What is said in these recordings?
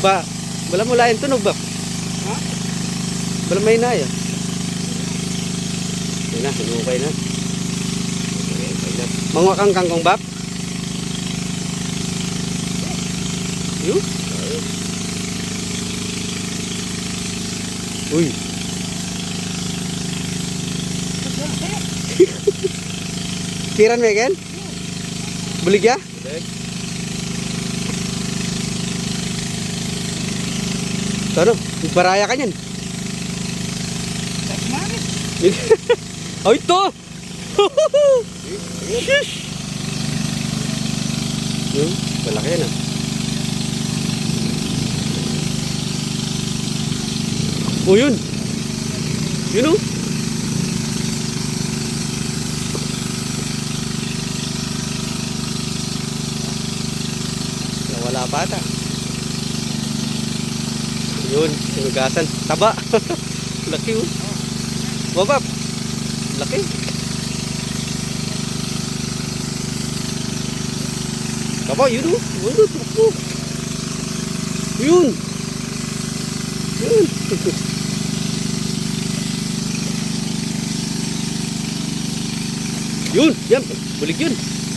Ba, wala mo lain tunog ba? Ha? Wala may na yun. Yun na, hinukay na. Mga kangkong bap? Yun? Uy. Kiran mo yan? Bulig ya? Bulig. Ano? Baraya ka niyan. Tasmani. Oh, ito! Yun, malaki yan ah. Oh, yun. Yun oh. Wala pa ata. Yun, sinugasan. Taba. Laki oh. Wabab. Laki. Taba, yun oh. Yun oh, tumakbo. Yun. Yun. Yun, yan. Bulig yun.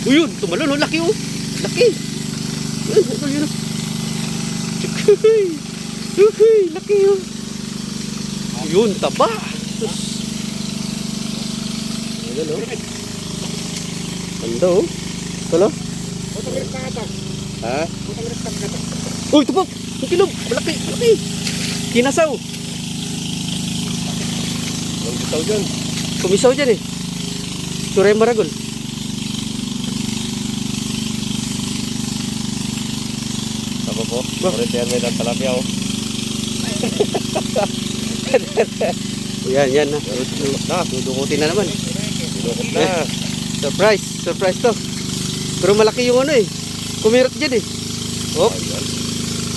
Oh, yun, tumalon oh. Laki oh. Laki. Yun, yun, yun. Uy, laki yun. Yun, taba. Ayan o. Ganda o. Ito lang. Ha? Uy, ito po. Ang kilog. Malaki, malaki. Kinasaw. Kumisaw dyan. Kumisaw dyan eh. Suray maragol. Tama po. Return may talapia o. Yan, yan na. Dudukutin na naman. Dudukot na. Surprise, surprise to. Pero malaki yung ano eh. Kumirot dyan eh. Oh. Ayan.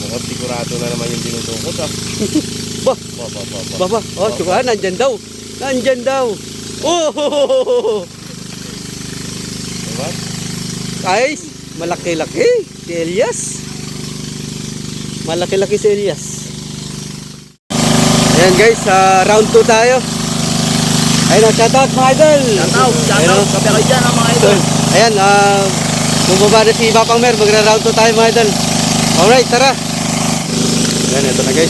Mukhang sigurado na naman yung dinudukot ah. Bah, Ba. bah. Oh, suka, nandyan daw. Nandyan daw. Oh! Diba? Guys, malaki-laki. Si Elias. Malaki-laki si Elias. Ayan guys, round 2 tayo. Ayun, shoutout mga idol. Shoutout. Kape kayo dyan mga idol. Ayan, bumaba na si Bapang Mer. Magra-round 2 tayo mga idol. Alright, tara. Ayan, ito na guys.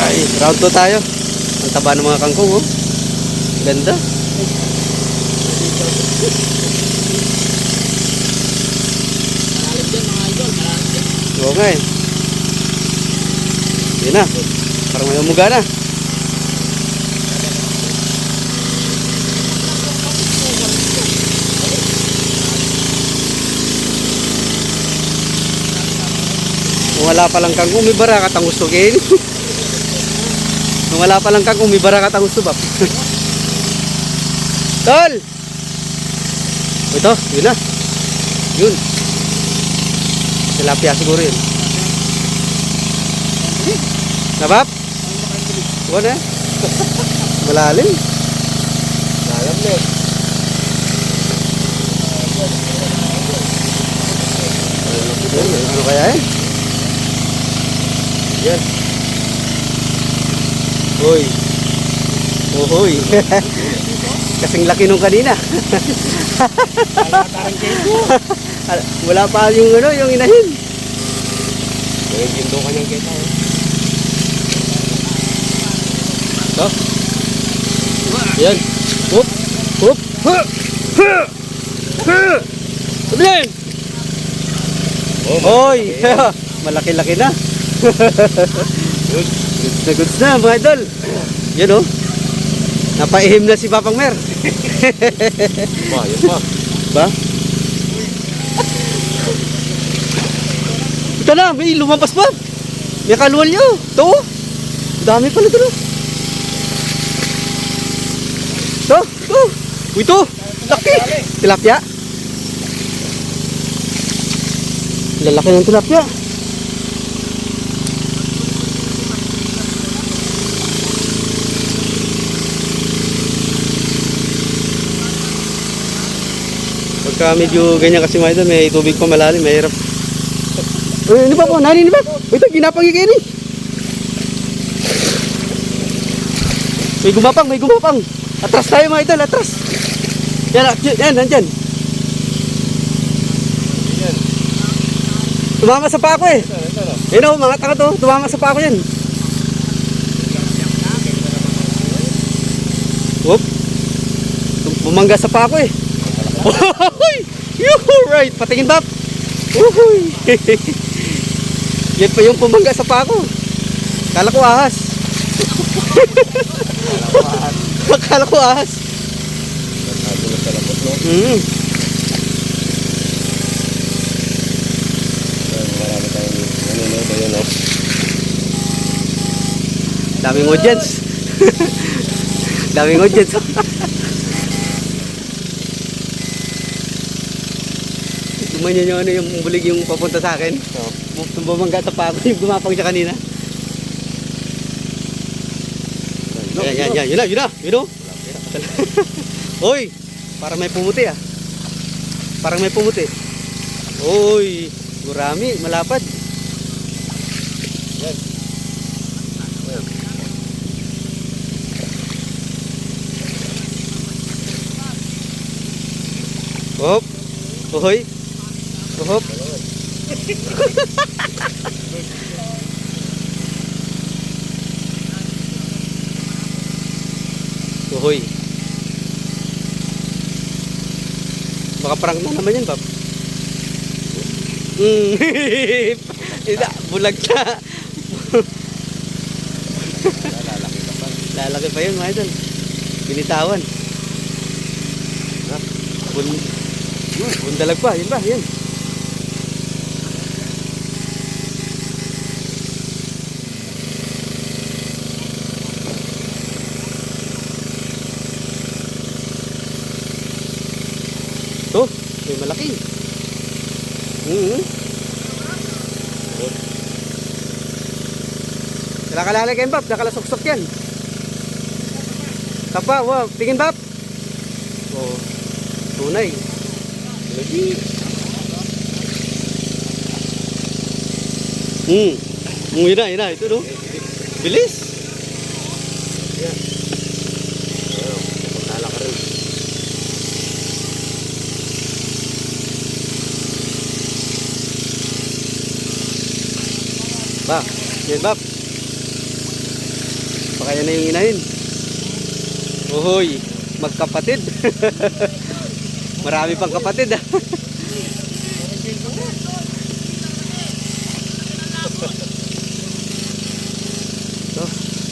Ay, round 2 tayo. Ang taba ng mga kangkong oh. Ganda. Malalim dyan mga idol. Malalim dyan. Oo nga eh. Yan na. Parang may umuga na. Kung wala palang kang umibara ka tang gusto kain. Kung wala palang kang umibara ka tang gusto bap. Tol! Ito, yun na. Yun. Tilapia siguro yun. Nabap? Wala na. Malalim. Malalim na. Ano kaya eh? Yan. Hoy. Oh, hoy. Kasing laki nung kanina. Wala pa yung ano, yung inahin. Yung gindo kanyang kita eh. Ito. Yan. Hup. Hup. Huh. Huh. Huh. Sabihin. Hoy. Malaki-laki na. Goods na mga idol. Yan oh. Napaihim na si Papang Mer. Yun pa. Ba? Ito na, may lumampas pa. May kaluwal nyo. Ito. Dami pala ito. Ito. Ito. Ito. Laki. Tilapia. Lalaki ng tilapia. Pagka medyo ganyan kasi mga idol, may tubig pa malalim, mahirap. Uy, ini ba po? Nani, ini ba? Ito, ginapang kayo ni. May gumapang, may gumapang. Atras tayo mga idol, atras. Yan, yan, nandyan. Yan. Tumama sa pako eh. Yun o, mga tanga to. Tumama sa pako yan. Whoop. Bumangga sa pako eh. Uy! Yuhu! Right. Patingin bab. Uhuy! Yan pa yung pumangga sa pako. Kala ko ahas. Kala ko ahas. Nagulat sa lapot, no? Marami tayong nanonood. Ayun, no? Daming audience. Daming audience. Tumanyan yung ano yung bulig yung papunta sa akin. Nung bumangga sa pako yung gumapang siya kanina. Yan. Yun na. Oy, parang may pumuti ah. Parang may pumuti. Oy, gurami, malapad. Yan. Hop. Ohoy. Hop. Ohoy. Baka prank na naman yan, Pap. Ida, bulag na. Lalaki ka pa. Lalaki pa yun, mga idol. Binitawan. Bundalag pa, yun ba? Yan. Ito, may malaki. Nakalalay kayo, Bab. Nakalasok-sok yan. Tapa, wow. Tingin, Bab. Oh, tunay. Lagi. Yun na. Ito, no? Bilis. Yan. Ayun, pagkala ka rin. Ba, yan, Bab. Baka yan na yung inahin. Uhoy, magkapatid. Marami pang kapatid ah.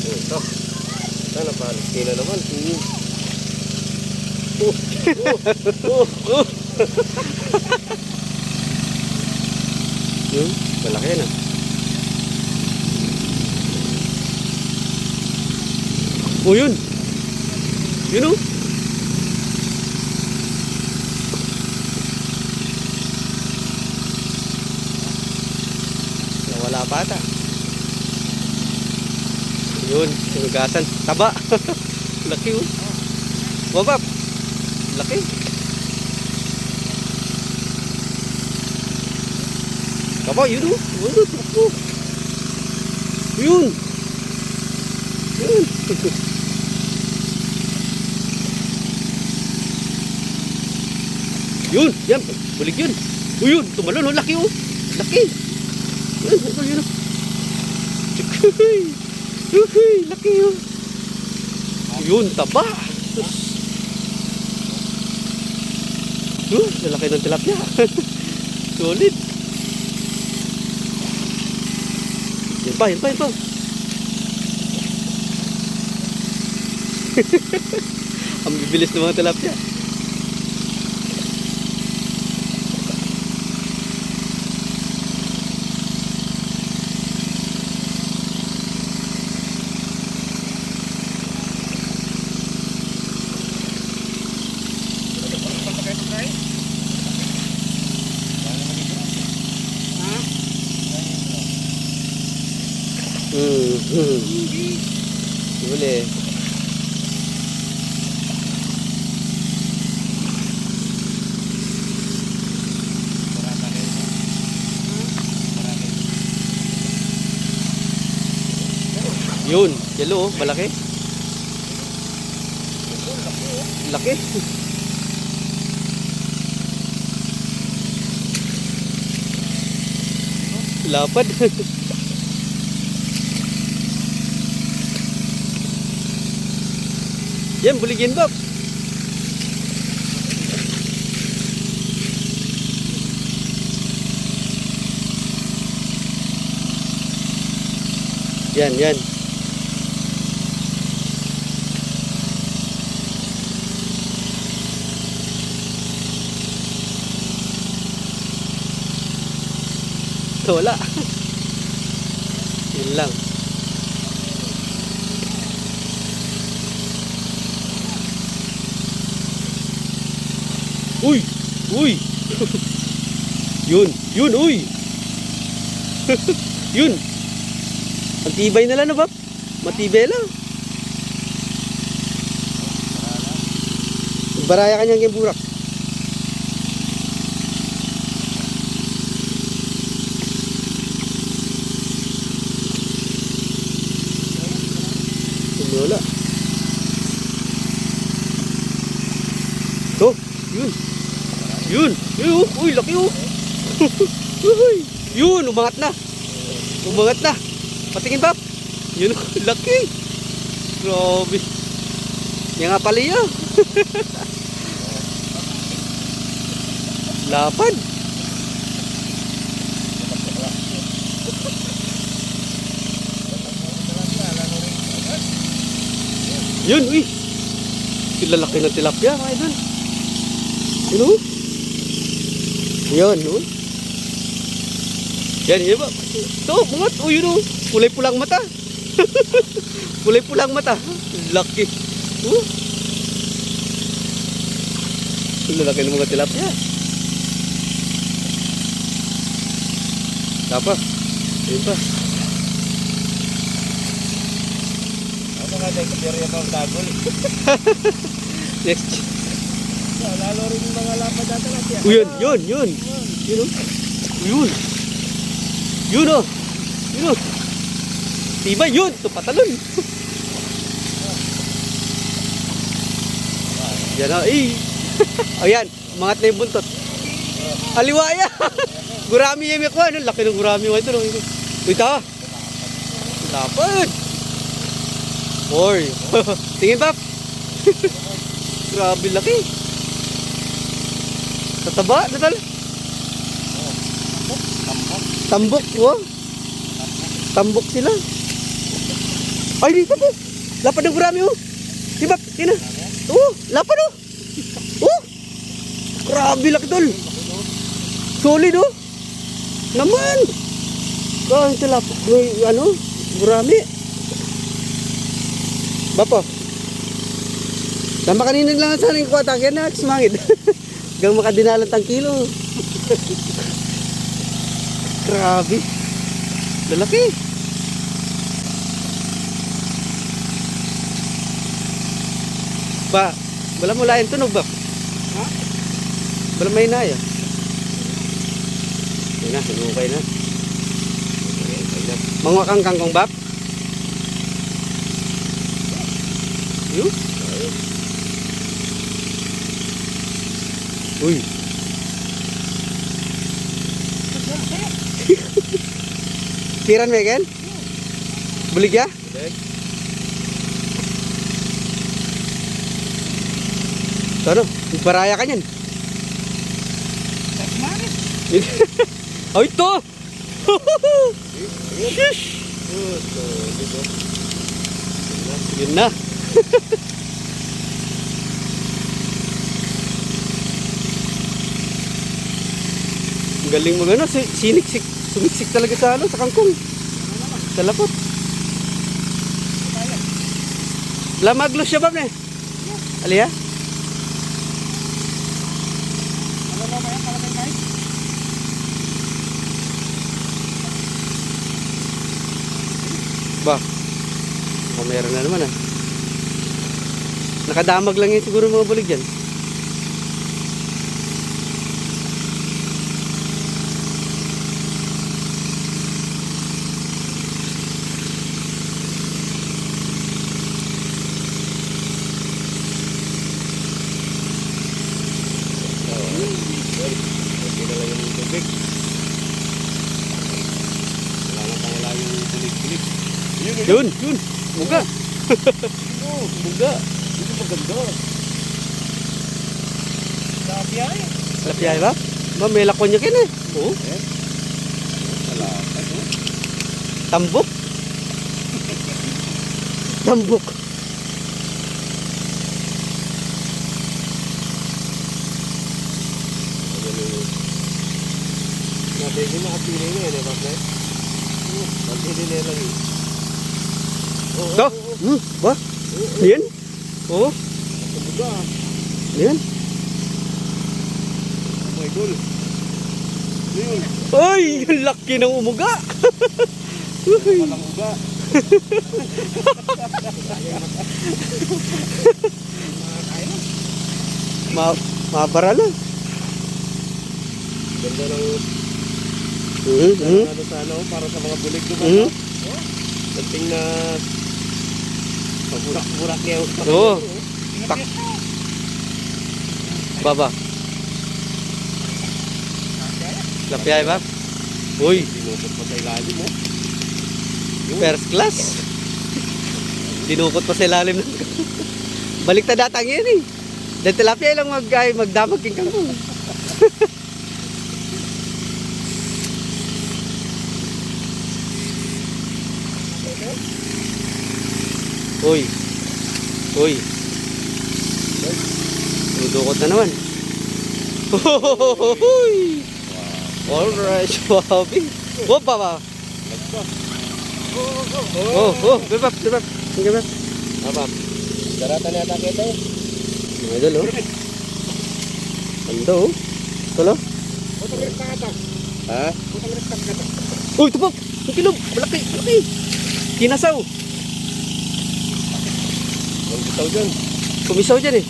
Ito. Sana pa, kila naman. Malaki na. Oh, yun. Yun oh. Nawala pa ata. Yun, sinugasan. Taba. Laki oh. Wabab. Laki. Taba, yun oh. Yun. Yun. Yun, yan, bulig yun. O yun, tumalon, oh, laki oh. Laki. Yun. Laki oh. Yun, taba. Yun, laki ng tilapia. Solid. Yan pa. Ang bibilis ng mga tilapia. Boleh. Yun, yellow, oh, malaki. Laki. Lapad. Yan, buligin ba? Yan, yan. Wala. Yun lang. Uy! Uy! Yun! Yun! Uy! Yun! Ang tibay nila na ba? Matibay lang. Baraya kanyang giburak. Wala. To, yun. Yun. Yun. Uy, laki oh. Uy. Yun, umangat na. Umangat na. Patingin ba? Yun, laki. Grabe. Yan nga pala yun. Lapad. Yun, uy. Lalaki ng tilapia, mga idol. Yun, oh. Yun, oh. Yan, yun ba? Ito, bungat. Oh, yun, oh. Kulay pulang mata. Kulay pulang mata. Laki. Oh. Lalaki ng mga tilapia. Tapa. Yun pa. Next. Lalo rin yung mga lapad dati natin. Yun, yun, yun. Yun, oh. Yun. Yun, oh. Yun, oh. Tiba, yun. Ito, patalon. Yan, oh. Eh. O, yan. Umangat na yung buntot. Aliwaya. Gurami yung ko. Ano? Laki ng gurami mo ito. Uy, ta. Lapad. Oy. Tingin ba? Grabe laki. Tataba, natal. Tambok, oh. Tambok sila. Ay, dito po. Lapad ng gurami, oh. Diba? Tina. Oh, lapad, oh. Oh. Grabe laki, tol. Solid, oh. Naman. Oh, ito lapad. Ano? Gurami. Bapo. Tama kanina lang sa aling kuwata. Kaya na, sumangit. Hanggang makadinalat ang kilo. Grabe. Lalaki. Ba, wala mo layan tunog ba? Ha? Wala may inaya. Okay na, okay na. Mga kangkong bap? Yun? Uy. Piran mo yan? Bulig ya? Ano? Baraya ka yan. Oh, ito! Yun na. Galing mo gano'n, siniksik, sumiksik talaga sa ano, sa kangkong. Sa lapot. Lamaglos siya ba, ne? Aliya? Ba? O, meron na naman ah. Nakadamag lang yun siguro mga bulig dyan. tubig. Wala na tayo lang yung bulig-bulig. Yun, yun. Muga. Buga. Ito maganda. Lapya eh. Lapyay ba? Ba, may lakon niya kin eh. Oo. Wala. Tambok. Tambok. Nabi ko nakapili nga eh, bakit? Pagpili na lang eh. Ito. Ba? Yan. Oo. Buga. Yan. Oh my God. Yun. Ay, yung laki ng umuga. Uy. Walang uga. Mabara na. Ganda ng Mm-hmm. ano sa ano, para sa mga bulig diba? Mm-hmm. Something na paburak-burak niya. Oo. Tak. Baba. Lapyay ba? Uy, Dinukot pa sa ilalim mo. first class. Dinukot pa sa ilalim ng balik na datang yan eh. Dahil tilapia lang magdamag king kangkong. Uy. Uy. Dudukot na naman. Hohohohoy. Alright, swabe. Wop, baba. Oh, bebap. Bebap. Apa? Daratan yata kita eh. Idol, oh. Ando, oh. Tulo. Ha? Uy, tupok. Ang kilog. Malaki. Kinasaw. Ang bitaw dyan. Kumisaw dyan eh.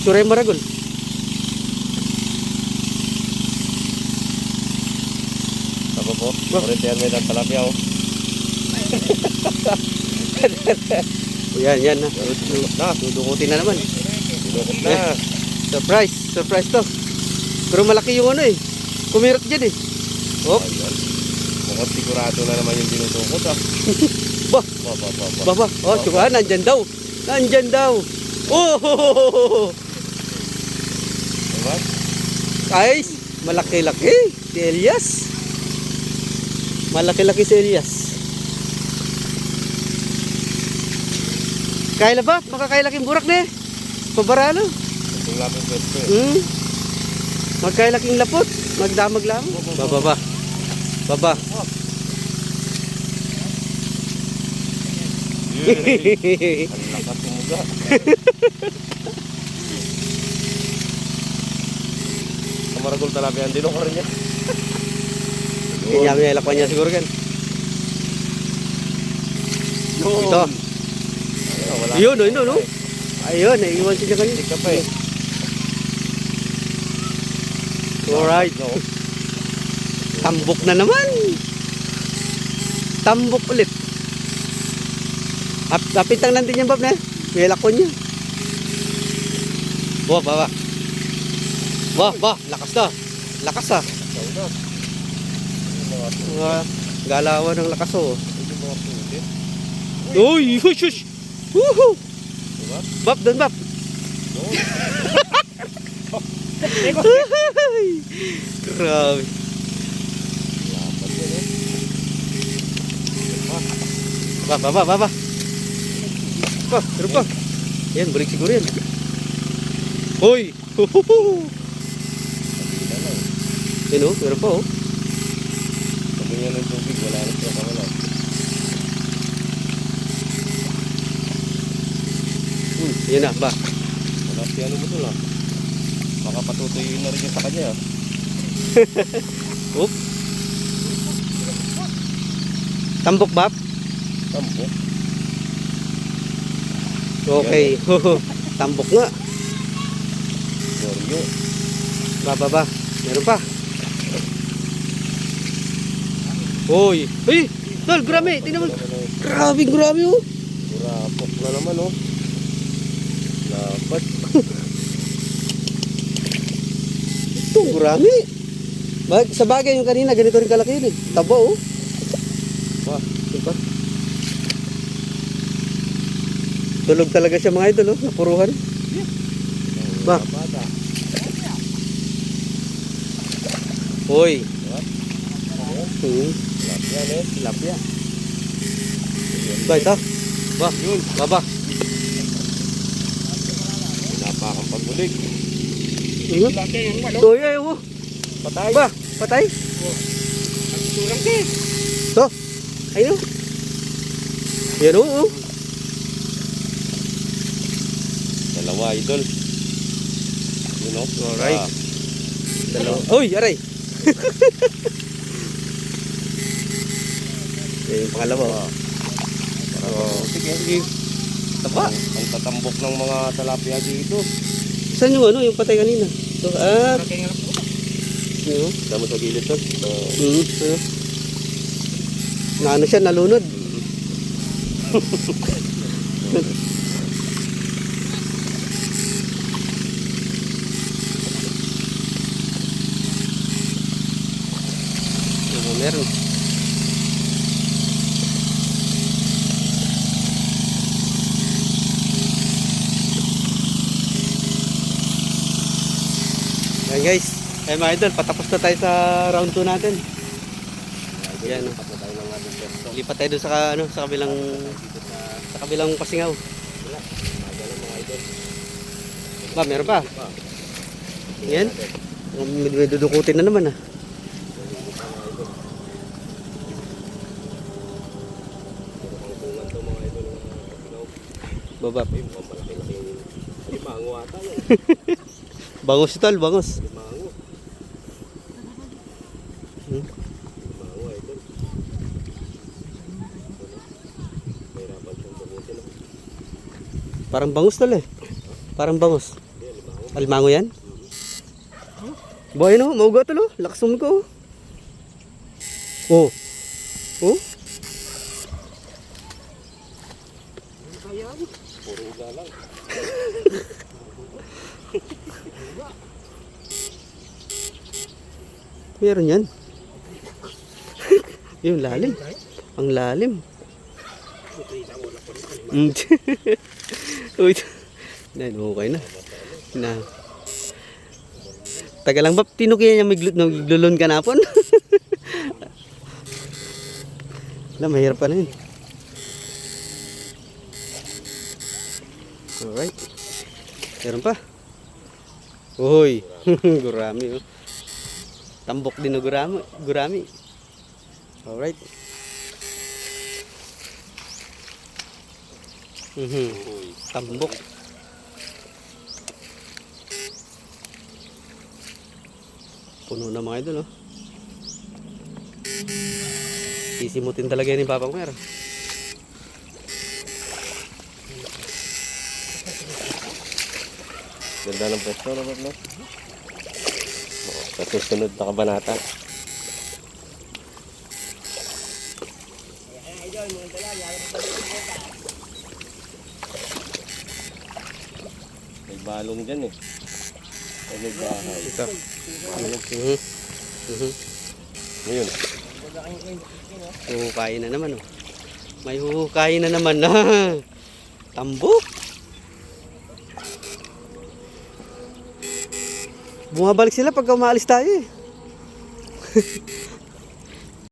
Suray maragol. Apa po? Orientean may talapia oh. Yan na. Na, Dudukutin na naman. dinukot na. Surprise to. Pero malaki yung ano eh. Kumirot dyan eh. Oh, Ayan. Mukhang sigurado na naman yung dinudukot ah. bah, Ba. baba. Oh, tsaka nandyan daw. Oh, Diba? guys, malaki-laki. Si Elias. Malaki-laki si Elias. Kaya ba? Makakailaking burak na eh. Pabaralo. Itong lapis pwesto eh. Magkailaking lapot. Magdamag lang. Baba. Ang lakas ng muga. Kamaragol talapia. Dinukot rin niya. Kanya may lakwan niya siguro kan. Ito. Wala. Yun, no? Ayun, naiiwan siya kanina. Hindi ka pa eh. Alright. No. Tambok na naman. Tambok ulit. Kapitang nandun yung bab na. May lakon niya. Ba. Lakas na. Lakas ah. Ikaw na. Yung mga Galawan ng lakas oh. yung mga puti. Uy, shush. Woohoo. Diba? Bab, doon bab. No. Grabe. Lapat yun eh. Baba. Meron pa. Yan, balik siguro yan. Hoy! Kabila lang. Yan o, meron pa o. Sabi niya ng tubig, wala na siya kawala. Yan na, ba? Wala siya ano mo ito lang. Baka patutuyin na rin niya sa kanya. Oop. Tambok bab? Tampo. Okay. Tambok nga. Goryo. Ba. Meron pa. Hoy. Ay! Tol, grabe. Tingnan mo. Grabe oh. Burapok na naman oh. Lapat. Ito, grabe. Sa bagay yung kanina, ganito rin kalaki yun eh. Taba oh. Wah, diba? Tulog talaga siya mga idol oh, napuruhan. Ba? Bata. Hoy. Lap yan eh. Tilapia. Ba ito? Ba, Yun. baba. Pinapakang pagbulig. Ingat. Laki yung malo. Hoy, ay, oh. Patay. Ba, patay. Turang ka. To. Ayun oh. Yan oh. Dalawa, idol. Yun o. Alright. Dalawa. Uy, aray. Yung pangalawa. Oh. Sige. Taba. Ang tatambok ng mga talapia dito. Saan yung ano, yung patay kanina? Ito, yun. Damo sa gilid to. Ano? Na ano siya, nalunod. Meron. Ayan guys, mga idol, patapos na tayo sa round 2 natin. Yan, oh. Lipat na tayo ng ating pwesto. Lipat tayo doon sa, sa kabilang pasingaw. Magala mga idol. Ba, meron pa. Yan. May dudukutin na naman ah. Tungan to mga idol. Baba. Ay, mukhang malaki-laki. Limango ata yan. Bangos ito, bangos. Limango. Limango idol. Mahirapan siyang bukutin. Parang bangus tol eh. Parang bangus. Limango. Alimango yan? Boy no, mauga tol oh. Laksum ko. Oh. Oh. Puro uga lang. Meron yan. Yung lalim. Ang lalim. Uy. Okay na. Na. Taga lang ba tinukiyan niya maglulun ka napon? Wala, mahirap pa na yun. Alright. Meron pa. Uy. Gurami oh. Tambok din na gurami. Alright. Tambok. Puno na mga idol oh. Sisimutin talaga yan ni Papa Mer. Ganda ng pwesto na no? Sa susunod na kabanata. May balong dyan eh. May bahay. Ito. Ngayon. Huhukayin na naman oh. May huhukayin na naman na. Tambok. Bumabalik sila pagka umaalis tayo eh.